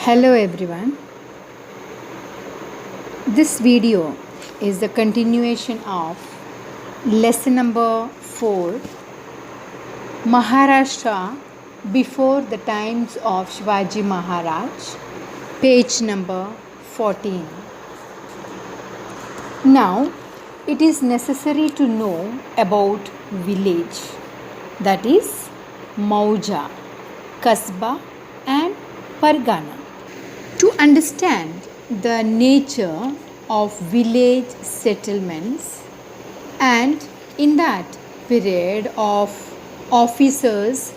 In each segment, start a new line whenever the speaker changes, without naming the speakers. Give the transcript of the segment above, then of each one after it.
Hello everyone. This video is the continuation of lesson number 4, Maharashtra before the times of Shivaji Maharaj, page number 14. Now it is necessary to know about village, that is Mauja, Kasba and Pargana. To understand the nature of village settlements and in that period of officers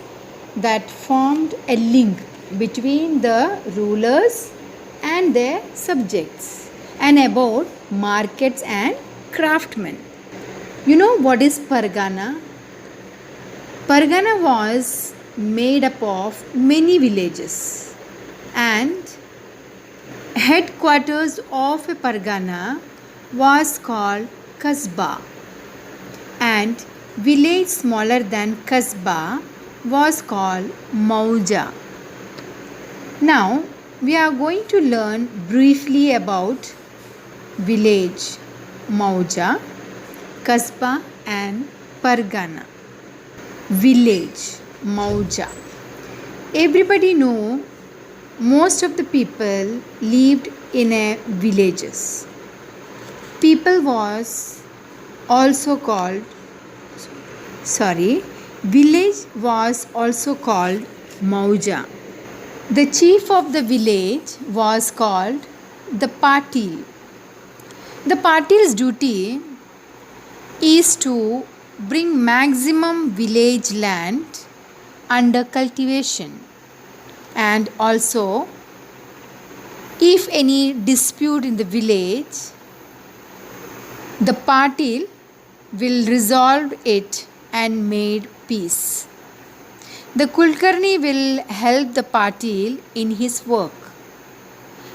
that formed a link between the rulers and their subjects and about markets and craftsmen. You know what is Pargana? Pargana was made up of many villages and headquarters of a pargana was called Kasba and village smaller than Kasba was called Mauja. Now we are going to learn briefly about village Mauja, Kasba and Pargana. Village Mauja. Everybody know most of the people lived in a villages. Village was also called Mauja. The chief of the village was called the Patil. The Patil's duty is to bring maximum village land under cultivation. And also, if any dispute in the village, the Patil will resolve it and made peace. The Kulkarni will help the Patil in his work.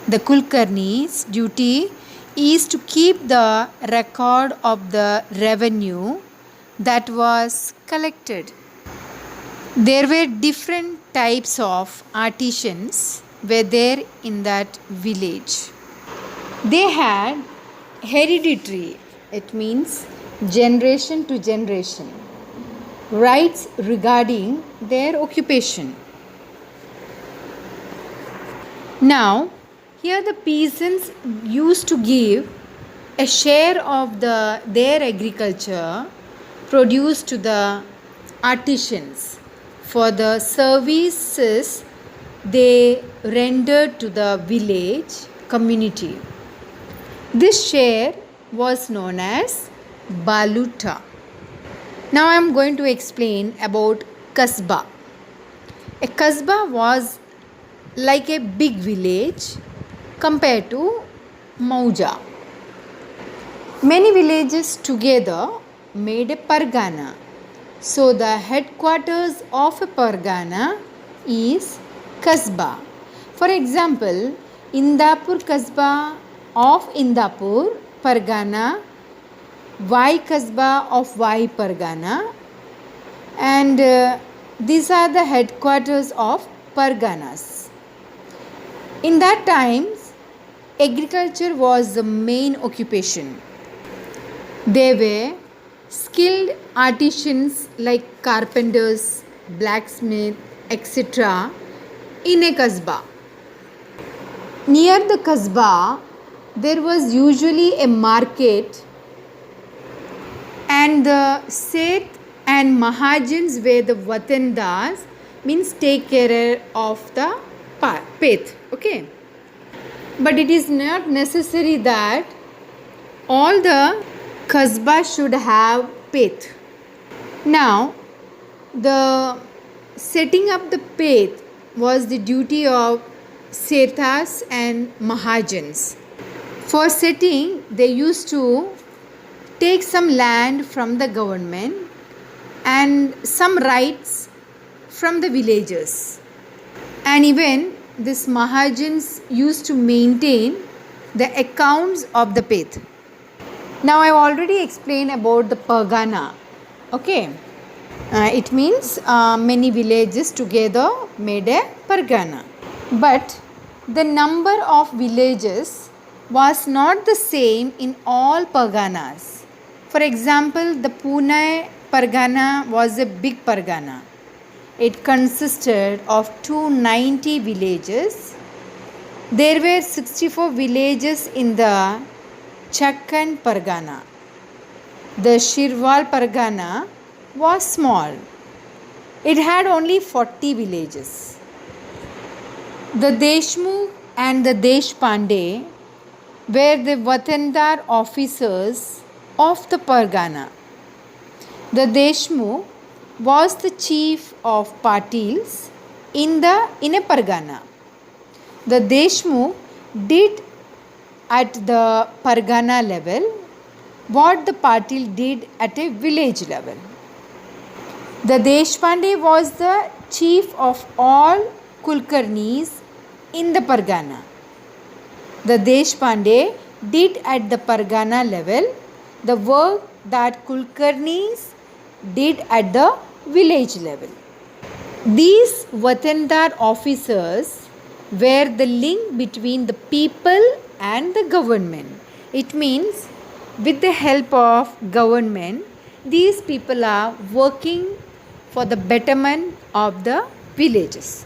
The Kulkarni's duty is to keep the record of the revenue that was collected. There were different types of artisans were there in that village. They had hereditary, it means generation to generation, rights regarding their occupation. Now, here the peasants used to give a share of their agriculture produce to the artisans for the services they rendered to the village community. This share was known as Baluta. Now I am going to explain about Kasba. A Kasba was like a big village compared to Mauja. Many villages together made a Pargana. So the headquarters of a Pargana is Kasba. For example, Indapur Kasba of Indapur Pargana, Y Kasba of Y Pargana, and these are the headquarters of Parganas. In that times, agriculture was the main occupation. There were skilled artisans like carpenters, blacksmiths, etc. in a Kasba. Near the Kasba, there was usually a market, and the Seth and Mahajans were the Vatandas, means take care of the path. Okay. But it is not necessary that all the Kasba should have path. Now, the setting up the path was the duty of Sethas and Mahajans. For setting, they used to take some land from the government and some rights from the villagers. And even this Mahajans used to maintain the accounts of the path. Now I have already explained about the Pargana. Okay. It means many villages together made a Pargana. But The number of villages was not the same in all parganas. For example, the Pune Pargana was a big Pargana. It consisted of 290 villages. There were 64 villages in the Chakkan Pargana. The Shirwal Pargana was small. It had only 40 villages. The Deshmukh and the Deshpande were the Watandar officers of the Pargana. The Deshmukh was the chief of Patils in a Pargana. The Deshmukh did at the Pargana level what the Patil did at a village level. The Deshpande was the chief of all Kulkarnis in the Pargana. The Deshpande did at the Pargana level the work that Kulkarnis did at the village level. These Watandar officers were the link between the people and the government. It means with the help of government, these people are working for the betterment of the villages.